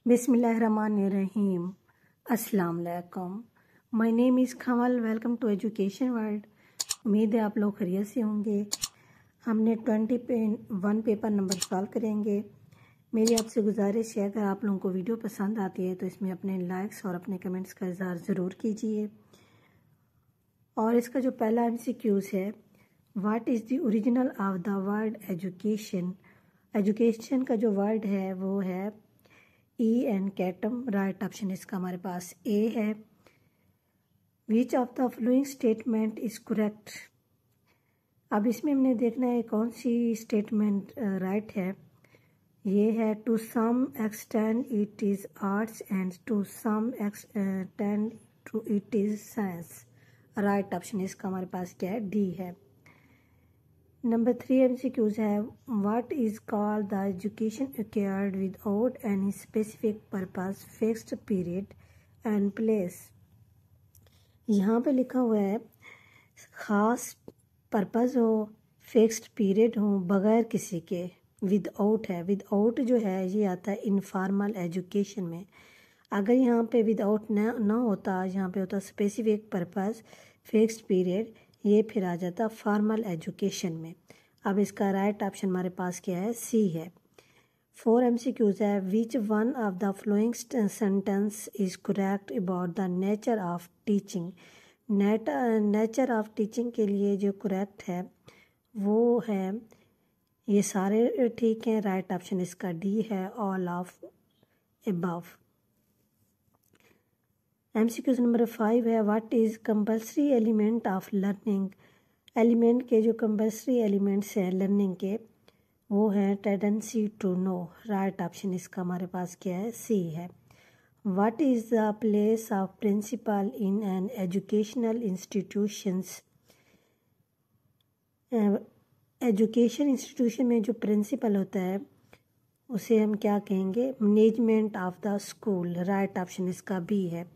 बिस्मिल्लाहिर्रहमानिर्रहीम। अस्सलाम वालेकुम। My name is Kamal. Welcome to education world. उम्मीद है आप लोग खैरियत से होंगे। हमने 21 पेपर नंबर सॉल्व करेंगे। मेरी आपसे गुजारिश है, अगर आप लोगों को वीडियो पसंद आती है तो इसमें अपने लाइक्स और अपने कमेंट्स का इज़हार ज़रूर कीजिए। और इसका जो पहला MCQs है, what is the original of the word education. Education का जो वर्ड है वो है एन कैटम। राइट ऑप्शन इसका हमारे पास ए है। Which of the following statement is correct. अब इसमें हमने देखना है कौन सी स्टेटमेंट राइट है। ये है to some extent it is arts and to some extent to it is science. Right option इसका हमारे पास क्या है, डी है। नंबर 3 MCQs है what is called the education acquired without any specific purpose, fixed period and place. यहाँ पे लिखा हुआ है ख़ास पर्पस हो, फिक्स्ड पीरियड हो, बगैर किसी के। विदाउट है, विदाउट जो है ये आता है इनफॉर्मल एजुकेशन में। अगर यहाँ पे विदाउट ना होता, यहाँ पे होता स्पेसिफिक पर्पस, फिक्स्ड पीरियड, ये फिर आ जाता फॉर्मल एजुकेशन में। अब इसका राइट ऑप्शन हमारे पास क्या है, सी है। 4 MCQs है which one of the flowing sentence is correct about the nature of teaching. Nature of teaching के लिए जो करेक्ट है वो है, ये सारे ठीक हैं। राइट ऑप्शन इसका डी है, all of above. MCQs number 5 है what is compulsory element of learning. Element के जो कंपल्सरी एलिमेंट्स हैं लर्निंग के वो हैं tendency to know. Right option इसका हमारे पास क्या है, सी है। What is the place of principal in an educational institutions. Education institution में जो प्रिंसिपल होता है उसे हम क्या कहेंगे, management of the school. Right option इसका बी है।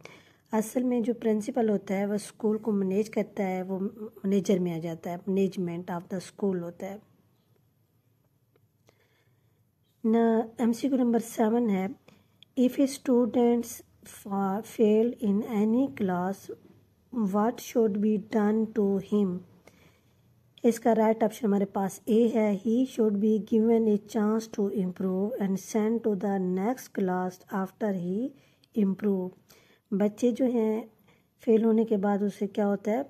असल में जो प्रिंसिपल होता है वह स्कूल को मैनेज करता है, वो मैनेजर में आ जाता है, मैनेजमेंट ऑफ द स्कूल होता है ना। MCQ नंबर 7 है if students fail in any class what should be done to him. इसका राइट ऑप्शन हमारे पास ए है। He should be given a chance to improve and send to the next class after he improve. बच्चे जो हैं fail होने के बाद उसे क्या होता है,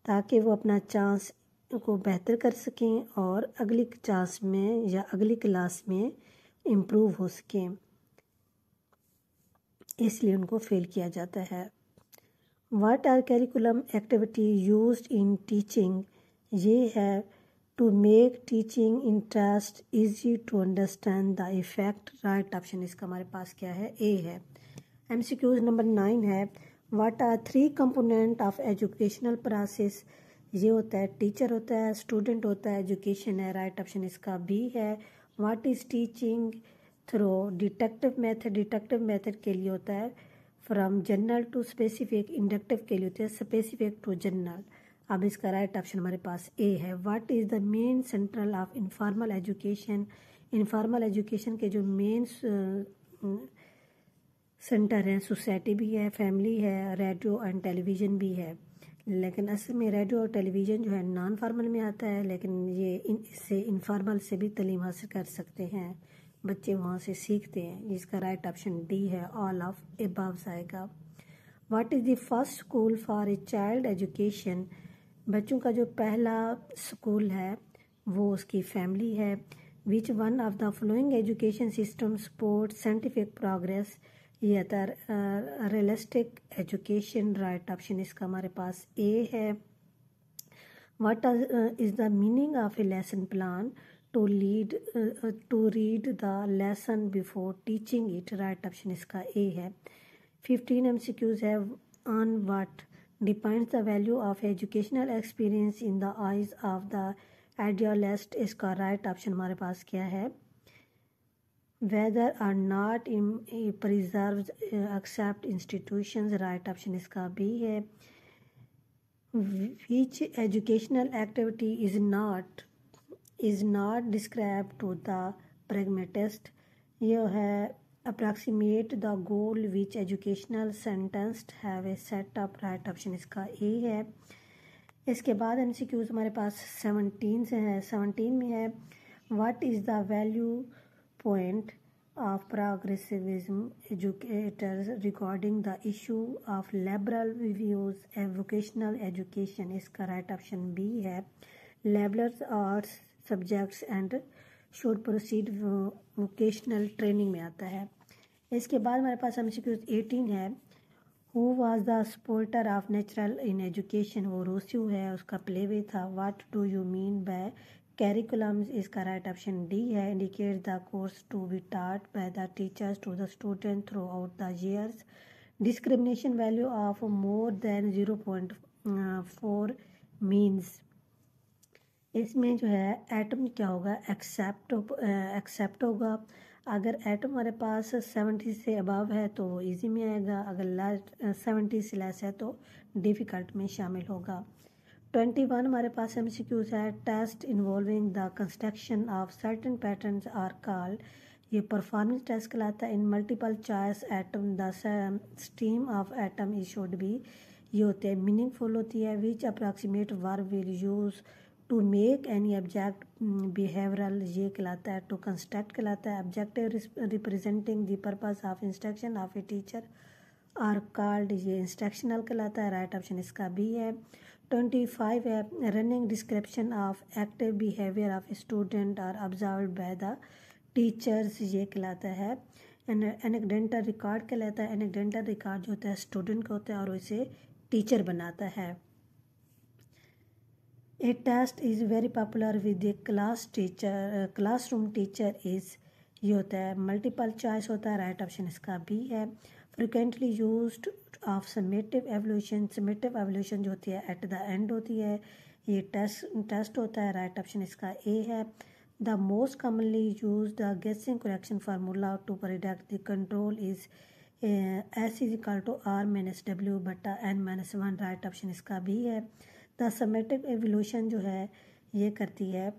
ताकि वो अपना चांस को बेहतर कर सकें और अगली चांस में या अगली क्लास में इम्प्रूव हो सकें, इसलिए उनको फेल किया जाता है। What are curriculum activity used in teaching. ये है to make teaching interest easy to understand the effect. Right option इसका हमारे पास क्या है, ए है। MCQs नंबर 9 है what are 3 component of educational process. ये होता है टीचर होता है, स्टूडेंट होता है, एजुकेशन है। राइट ऑप्शन इसका बी है। What is teaching through deductive method. Deductive method के लिए होता है from general to specific. Inductive के लिए होता है स्पेसिफिक टू जनरल। अब इसका राइट ऑप्शन हमारे पास ए है। What is the main central of informal education. Informal education के जो मेन सेंटर हैं, सोसाइटी भी है, फैमिली है, रेडियो एंड टेलीविज़न भी है। लेकिन असल में रेडियो और टेलीविज़न जो है नॉन फार्मल में आता है, लेकिन ये इससे इनफॉर्मल से भी तालीम हासिल कर सकते हैं, बच्चे वहाँ से सीखते हैं। इसका राइट ऑप्शन डी है, ऑल ऑफ अबव आएगा। What is the first school for a child education. बच्चों का जो पहला स्कूल है वो उसकी फैमिली है। Which one of the following education system support scientific progress. ये आता है रियलिस्टिक एजुकेशन। राइट ऑप्शन इसका हमारे पास ए है। What is the meaning of a lesson plan to read the lesson before teaching it. Right option इसका A है। 15 MCQs है on what depends the value of educational experience in the eyes of the idealist. इसका right option हमारे पास क्या है, whether or not preserve accept institutions. Right option इसका B है। Which educational activity is not describe to the pragmatist. यह है approximate the goal which educational sentenced have a set up, right option इसका A है। इसके बाद MCQs हमारे पास 17 से है। 17 में है what is the value point of progressivism educators regarding the issue of liberal views vocational education, इसका राइट ऑप्शन बी है। Liberal arts subjects and should proceed vocational training में आता है। इसके बाद हमारे पास MCQs 18 है who was the supporter of natural in education, वो रोस्यू है, उसका प्लेवे था। What do you mean by curriculums, इसका राइट ऑप्शन डी है। Indicate the course to be taught by the teachers to the student throughout the years. Discrimination value of more than 0.4 means, इसमें जो है atom क्या होगा, accept होगा। अगर atom हमारे पास 70 से अबव है तो इजी में आएगा, अगर लास्ट 70 से लेस है तो डिफ़िकल्ट में शामिल होगा। 21 हमारे पास MCQs है test involving the construction of certain patterns are called, ये परफॉर्मेंस टेस्ट कहलाता है। In multiple choice item the stem of item is should be, ये होते हैं मीनिंगफुल होती है। Which approximate verb will use to make any object behavioural, ये कहलाता है। टू कंस्ट्रक्ट कहलाता है। Objective representing the purpose of instruction of a teacher are called, ये इंस्ट्रक्शनल कहलाता है, राइट ऑप्शन इसका बी है। 25 है running description of active behaviour of a student are observed by the teachers, ये कहलाता है। एनेक्डेंटल रिकॉर्ड कहलाता है। एनेक्डेंटल रिकॉर्ड जो होता है स्टूडेंट का होता है और इसे टीचर बनाता है। A test is very popular with the classroom teacher is, ये होता है मल्टीपल चॉइस होता है, राइट ऑप्शन इसका बी है। Frequently used of summative evolution, summative evaluation जो होती है एट द एंड होती है, ये टेस्ट होता है, राइट ऑप्शन इसका ए है। The most commonly use the guessing correction formula to predict the control is S is equal to R-W बटा N-1, राइट ऑप्शन इसका बी है। द समेटिव एवोल्यूशन जो है ये करती है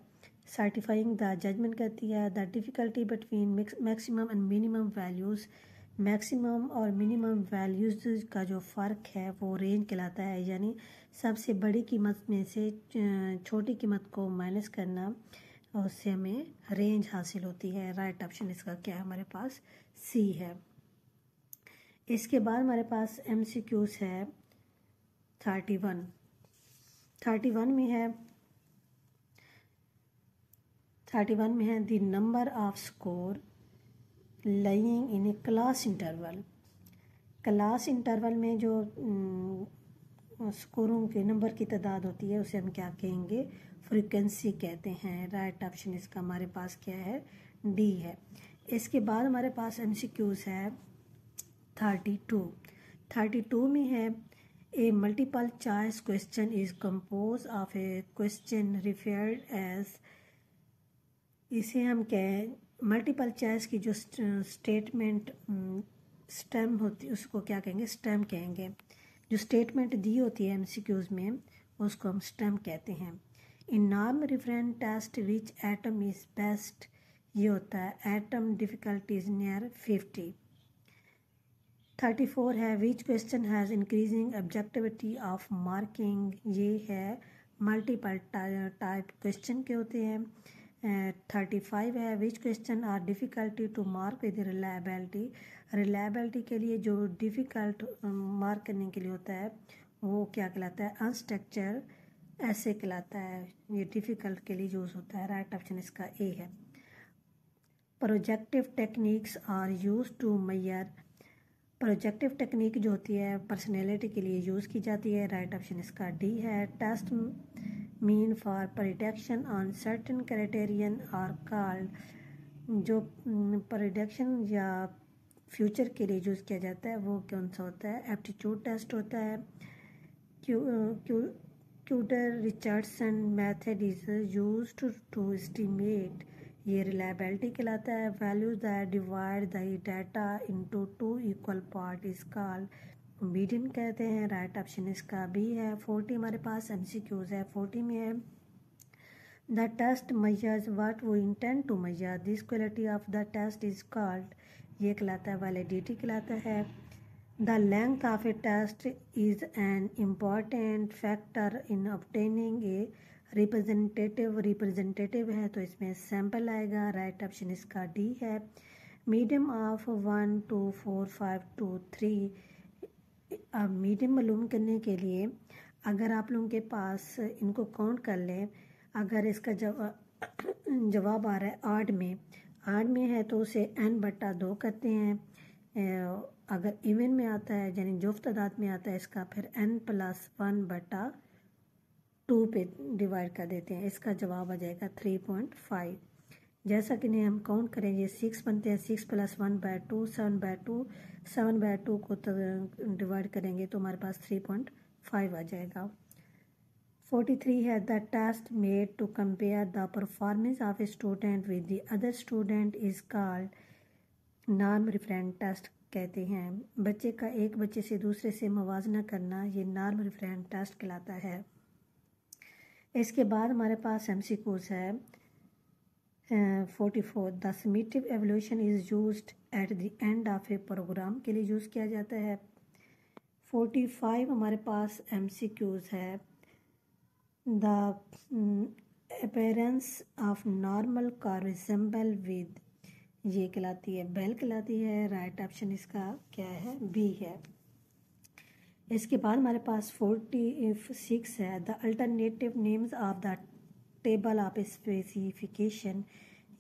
सर्टिफाइंग द जजमेंट करती है। The difficulty between maximum and minimum values, maximum और मिनिमम वैल्यूज़ का जो फ़र्क है वो रेंज कहलाता है, यानी सबसे बड़ी कीमत में से छोटी कीमत को माइनस करना और उससे हमें रेंज हासिल होती है, राइट ऑप्शन इसका क्या है हमारे पास सी है। इसके बाद हमारे पास MCQs है 31 में है 31 में है the number off score lying in A class interval. Class interval में जो स्कोरों के नंबर की तादाद होती है उसे हम क्या कहेंगे, फ्रीक्वेंसी कहते हैं, राइट ऑप्शन इसका हमारे पास क्या है डी है। इसके बाद हमारे पास MCQs है 32 में है a multiple choice question is compose of a question referred as, इसे हम कहें मल्टीपल चॉइस की जो स्टेटमेंट स्टेम होती है उसको क्या कहेंगे, स्टेम कहेंगे। जो स्टेटमेंट दी होती है MCQs में उसको हम स्टेम कहते हैं। In norm referent test which item is best, ये होता है एटम डिफ़िकल्टी इज नियर 50। 34 है which question has increasing objectivity of marking, ये है मल्टीपल टाइप क्वेश्चन के होते हैं। 35 है which question are difficulty to mark with reliability, reliability के लिए जो डिफ़िकल्ट मार्क करने के लिए होता है वो क्या कहलाता है, अनस्ट्रक्चर ऐसे कहलाता है, ये डिफ़िकल्ट के लिए यूज़ होता है, राइट ऑप्शन इसका ए है। Projective techniques are use to measure, projective technique जो होती है पर्सनैलिटी के लिए यूज़ की जाती है, राइट ऑप्शन इसका डी है। Test mean for prediction on certain criterion are called, जो प्रिडिक्शन या फ्यूचर के लिए यूज़ किया जाता है वो कौन सा होता है, एप्टीट्यूड टेस्ट होता है। Kuder Richardson method is used to estimate, ये रिलायबिलिटी कहलाता है। Values that divide the data into 2 equal part is called median कहते हैं, राइट ऑप्शन इसका बी है। 40 हमारे पास MCQs है। 40 में है the test measures what we intend to measure, this quality of the test is called, ये कहलाता है वैलिडिटी कहलाता है। The length of a test is an important factor in obtaining a representative है तो इसमें सैम्पल आएगा। राइट ऑप्शन इसका डी है। Medium of 1 2 4 5 2 3। अब मीडियम मालूम करने के लिए अगर आप लोगों के पास इनको काउंट कर लें, अगर इसका जवाब आ रहा है आठ में है तो उसे n/2 करते हैं। अगर इवन में आता है यानी जुफ्त तादाद में आता है इसका फिर n+1/2 पे डिवाइड कर देते हैं। इसका जवाब आ जाएगा 3.5। जैसा कि नहीं हम काउंट करेंगे 6 बनते हैं, 6 + 1/2 7/2, 7/2 को डिवाइड करेंगे तो हमारे पास 3.5 आ जाएगा। 43 है the test made to compare the performance of a student with the other student is called norm reference test कहते हैं। बच्चे का एक बच्चे से दूसरे से मुवाजना करना ये नॉर्म रेफरेंस टेस्ट कहलाता है। इसके बाद हमारे पास MCQs है 44 the summative evolution is used at the end of a programme के लिए यूज़ किया जाता है। 45 हमारे पास MCQs है द अपीयरेंस ऑफ नॉर्मल का रिसेंबल विद, ये कहलाती है बेल कहलाती है। राइट ऑप्शन इसका क्या है? बी है। इसके बाद हमारे पास 46 है the alternative names of the table of specification,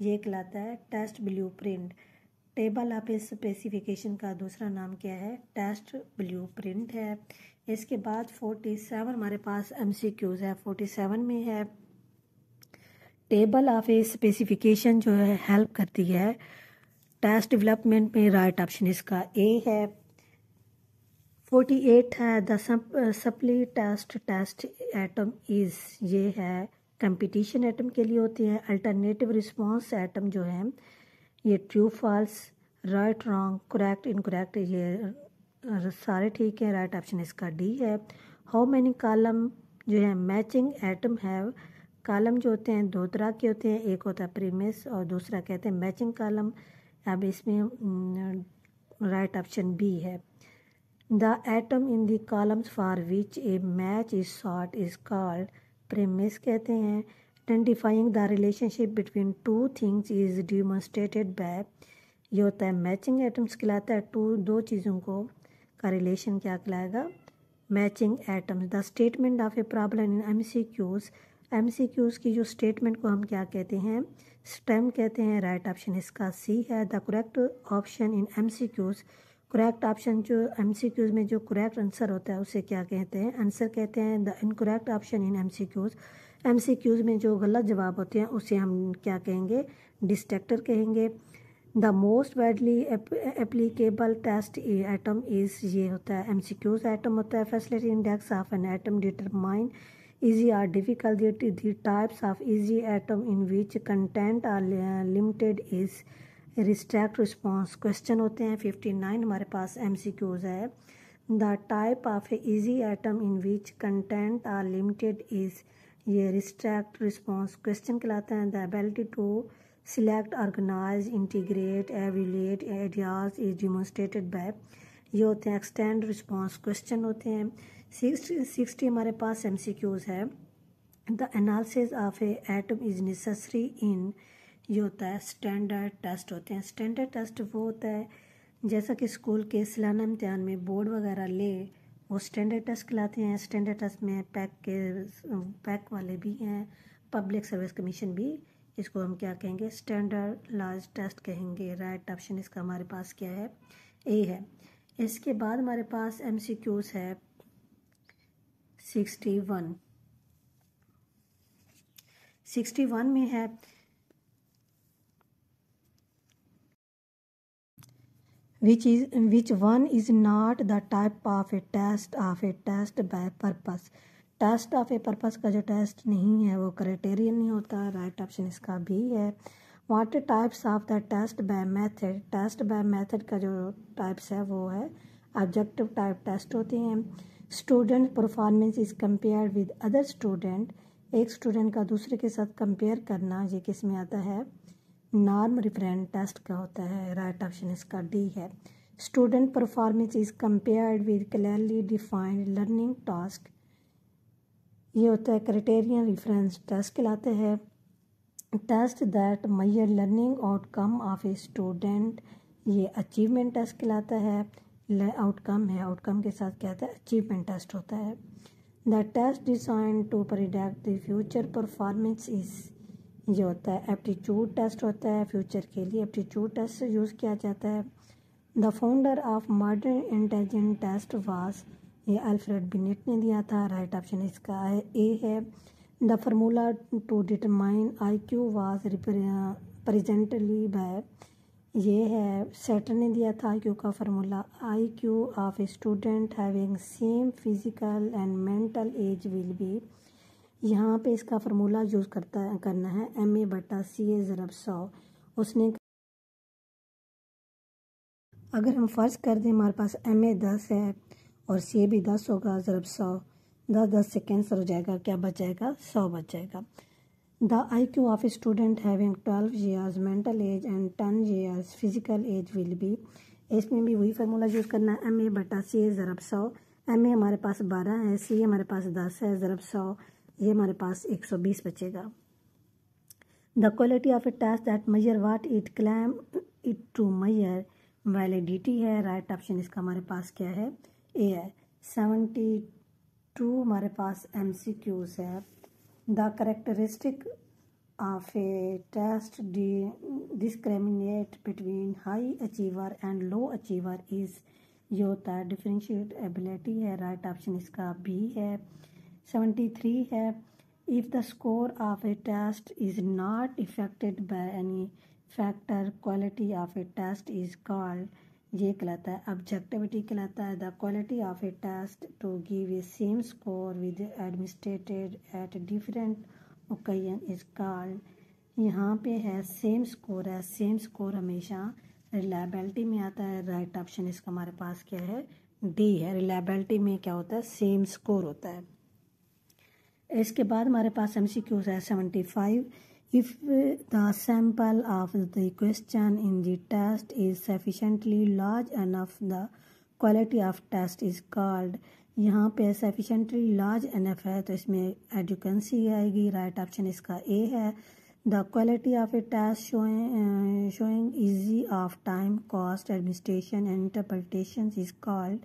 ये कहलाता है test blueprint. Table of specification का दूसरा नाम क्या है? टेस्ट ब्लूप्रिंट है। इसके बाद 47 हमारे पास MCQs है। 47 में है टेबल ऑफ ए स्पेसिफिकेशन जो है हेल्प करती है टेस्ट डेवलपमेंट में। राइट ऑप्शन इसका ए है। 48 है the supply test item is, ये है कंपटीशन एटम के लिए होती है। अल्टरनेटिव रिस्पांस एटम जो है ये true false right wrong correct incorrect ये सारे ठीक है। राइट ऑप्शन इसका डी है। हाउ मैनी कॉलम जो है मैचिंग एटम है। कॉलम जो होते हैं दो तरह के होते हैं, एक होता है प्रीमिस और दूसरा कहते हैं मैचिंग कॉलम। अब इसमें राइट ऑप्शन बी है। The item in the columns for which a match is sought is called premise कहते हैं। Identifying the relationship between two things is demonstrated by, ये होता है मैचिंग एटम्स कहलाता है। दो चीज़ों को का रिलेशन क्या कहलाएगा? Matching atoms. The statement of a problem in MCQs की जो स्टेटमेंट को हम क्या कहते हैं? स्टेम कहते हैं। राइट ऑप्शन इसका सी है। The correct option in MCQs, correct option जो MCQs में जो करेक्ट आंसर होता है उसे क्या कहते हैं? आंसर कहते हैं। The incorrect option in MCQs में जो गलत जवाब होते हैं उसे हम क्या कहेंगे? डिस्ट्रैक्टर कहेंगे। The most widely applicable test item is, ये होता है MCQs एटम होता है। Facility index of an item determine easy or difficult. The types of easy atom in which content are limited is restrict response question होते हैं। 59 हमारे पास MCQs है। The type of a easy atom in which content are limited is, ये restrict response question कहलाता है। The ability to select, organize, integrate, evaluate ideas is demonstrated by, ये होते हैं एक्सटेंड रिस्पॉन्स क्वेश्चन होते हैं। 60 हमारे पास MCQs है। The analysis of A atom is necessary in, ये होता है स्टैंडर्ड टेस्ट होते हैं। स्टैंडर्ड टेस्ट वो होता है जैसा कि स्कूल के सालाना इम्तिहान में बोर्ड वगैरह ले, वो स्टैंडर्ड टेस्ट कहलाते हैं। स्टैंडर्ड टेस्ट में पैक वाले भी हैं, पब्लिक सर्विस कमीशन भी, इसको हम क्या कहेंगे? स्टैंडर्डाइज्ड टेस्ट कहेंगे। राइट ऑप्शन इसका हमारे पास क्या है? ए है। इसके बाद हमारे पास MCQs है 61 में है which one is not the type of a test by purpose। Test of a purpose का जो टेस्ट नहीं है वो क्राइटेरियन नहीं होता। राइट ऑप्शन इसका भी है। What types of the test by method, test by method का जो टाइप्स है वो है ऑब्जेक्टिव टाइप टेस्ट होते हैं। Student performance is compare with other student, एक स्टूडेंट का दूसरे के साथ कंपेयर करना, ये किस में आता है? नॉर्म रिफरेंस टेस्ट क्या होता है? राइट ऑप्शन इसका डी है। Student performance is compared with clearly defined learning task, ये होता है क्राइटेरियन रेफरेंस टेस्ट कहलाते हैं। Test that measure learning outcome of a student, ये अचीवमेंट टेस्ट कहलाता है। आउटकम है, आउटकम के साथ क्या होता है? अचीवमेंट टेस्ट होता है। The test design to predict the future performance is, ये होता है एप्टीट्यूड टेस्ट होता है। फ्यूचर के लिए एप्टीट्यूड टेस्ट यूज़ किया जाता है। The founder of modern intelligence test was, ये अल्फ्रेड बिनेट ने दिया था। राइट ऑप्शन इसका ए है। The formula to determine IQ was presently by, ये है सेटर ने दिया था IQ का formula. IQ of a student having same physical and mental age will be, यहाँ पे इसका फार्मूला यूज़ करना है MA/CA ज़रब 100। उसने, अगर हम फ़र्ज़ कर दें हमारे पास MA 10 है और CA भी 10 होगा, ज़रब 100, 10 से कैंसिल हो जाएगा, क्या बच जाएगा? 100 बच जाएगा। The IQ of a student having 12 years mental age and 10 years physical age will be, इसमें भी वही फार्मूला यूज़ करना है MA/CA ज़रब 100। MA हमारे पास 12 है, CA हमारे पास 10 है, ज़रब 100, ये हमारे पास 120 बचेगा। The quality of a test that measure what it claim it to measure, validity है। राइट ऑप्शन इसका हमारे पास क्या है? ए है। 72 हमारे पास MCQs है। The characteristic of a test discriminate between high achiever and low achiever is, ये होता है डिफरेंशिएट एबिलिटी है। राइट ऑप्शन इसका बी है। 73 है। If the score of a test is not affected by any factor, quality of a test is called, ये कहलाता है ऑब्जेक्टिविटी कहलाता है। The quality of a test to give a same score with administered at different occasion is called, यहाँ पे है same score है। Same score हमेशा रिलायबिलिटी में आता है। राइट ऑप्शन इसका हमारे पास क्या है? डी है। रिलायबिलिटी में क्या होता है? सेम स्कोर होता है। इसके बाद हमारे पास MCQs है 75। If the sample of the question in the test is sufficiently large enough, the quality of test is called, यहाँ पे सफिशेंटली लार्ज एनफ है तो इसमें एडुकेंसी आएगी। राइट ऑप्शन इसका ए है। The quality of a test showing easy of time cost administration and interpretation is called,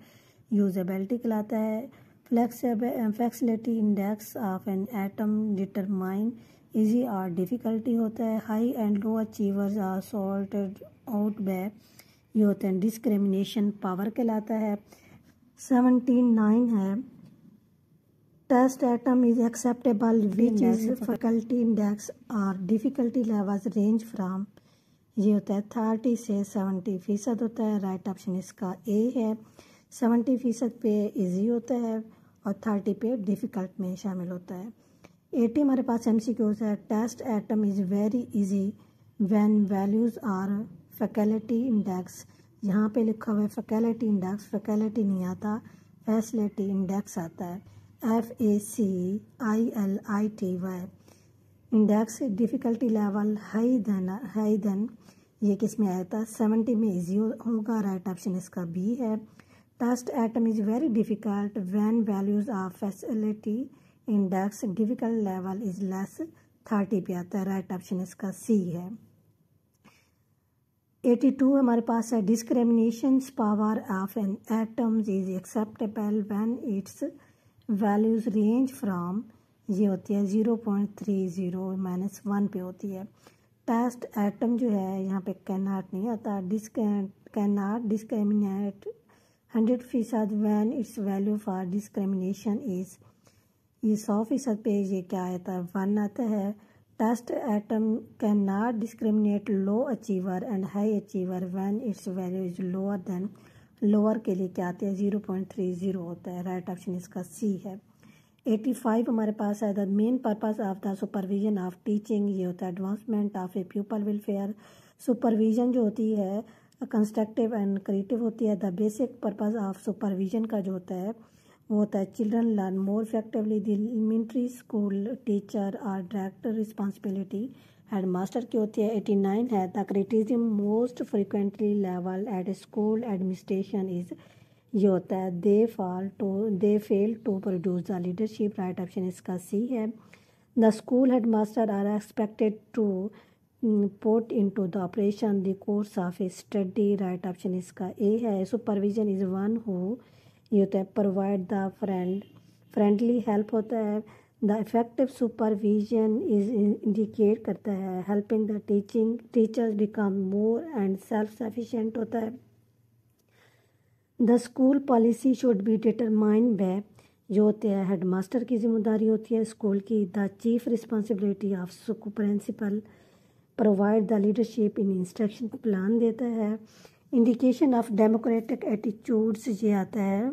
usability कहलाता है। Flexibility index of an item determine easy और डिफ़िकल्टी होता है। High and low achievers are sorted out by, ये होते हैं discrimination power कहलाता है। 79 है। Test item is acceptable which is faculty index और डिफ़िकल्टी लेवल्स रेंज फ्राम, ये होता है 30 से 70% होता है। राइट ऑप्शन इसका ए है। 70% पे इजी होता है और 30 पे डिफ़िकल्ट में शामिल होता है। 80 हमारे पास MCQs है। Test item is very easy when values are faculty index, यहाँ पे लिखा हुआ है फैकल्टी इंडेक्स, फैकल्टी नहीं आता, फैसिलिटी इंडेक्स आता है FACILITY। Index difficulty level high then ये किस में आया था? 70 में इजी होगा। राइट ऑप्शन इसका बी है। Test item is very difficult when values of facility index difficult level is less, 30 पे आता है। राइट ऑप्शन इसका सी है। 82 हमारे पास है। Discrimination power of an items is acceptable when its values range from, ये होती है 0.30 - 1 पे होती है। टेस्ट एटम जो है यहाँ पे कैनॉट नहीं आता, cannot discriminate 100% when its value for discrimination is, ये 100% पे ये क्या आता है? 1 आता है। Test item can not discriminate low achiever and high achiever when its value is lower than, lower के लिए क्या आते हैं? 0.30 होता है। राइट ऑप्शन इसका सी है। 85 हमारे पास है। The main purpose of the supervision of teaching, ये होता है advancement of a pupil welfare. Supervision जो होती है कंस्ट्रक्टिव एंड क्रिएटिव होती है। The basic purpose of supervision का जो होता है वो होता है children learn more effectively. The elementary school teacher और डायरेक्टर रिस्पॉन्सिबिलिटी हेड मास्टर की होती है। 89 है the criticism most frequently level at school administration is, ये होता है they fail to produce the leadership. Right option इसका सी है। The school head master are expected to put into the operation the course of a study. Right option इसका A है। Supervision is one who, ये होता है provide the friendly help होता है। The effective supervision is indicate करता है helping the teachers become more and self sufficient होता है। The school policy should be determined by, जो होते हैं हेड मास्टर की जिम्मेदारी होती है स्कूल की। The chief responsibility of school principal provide the leadership in instruction, plan देता है। इंडिकेशन ऑफ डेमोक्रेटिक एटीट्यूड्स, ये आता है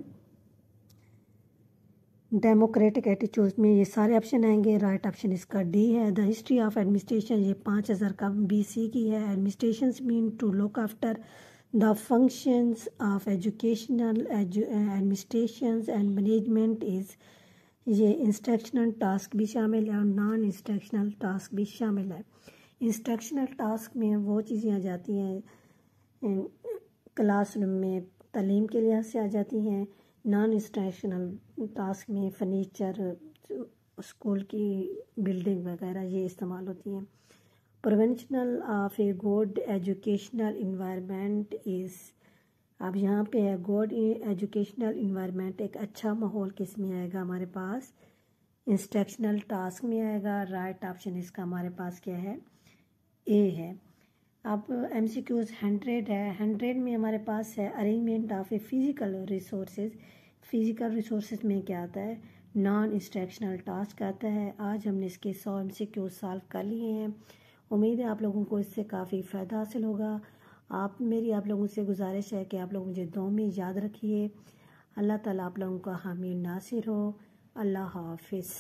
डेमोक्रेटिक एटीट्यूड्स में ये सारे ऑप्शन आएंगे। राइट ऑप्शन इसका डी है। द हिस्ट्री ऑफ एडमिनिस्ट्रेशन, ये 5000 का BC की है। Administration mean to look after the functions of educational administrations and management is, ये इंस्ट्रक्शनल टास्क भी शामिल है और नॉन इंस्ट्रक्शनल टास्क भी शामिल है। इंस्ट्रक्शनल टास्क में वो चीज़ें आ जाती हैं क्लासरूम में तालीम के लिहाज से आ जाती हैं। नॉन इंस्ट्रक्शनल टास्क में फर्नीचर, स्कूल की बिल्डिंग वगैरह ये इस्तेमाल होती हैं। Preventional of a good educational environment is, अब यहाँ पे है गुड एजुकेशनल इन्वायरमेंट, एक अच्छा माहौल किस में आएगा हमारे पास, इंस्ट्रक्शनल टास्क में आएगा। राइट ऑप्शन इसका हमारे पास क्या है, ए है। अब MCQs 100 है। 100 में हमारे पास है arrangement of A physical resources. Physical resources में क्या आता है, नॉन इंस्ट्रक्शनल टास्क आता है। आज हमने इसके 100 MCQs सॉल्व कर लिए हैं। उम्मीद है आप लोगों को इससे काफ़ी फ़ायदा हासिल होगा। मेरी आप लोगों से गुजारिश है कि आप लोग मुझे दुआ में याद रखिए। अल्लाह ताला आप लोगों का हामी नासिर हो। अल्लाह हाफिज़।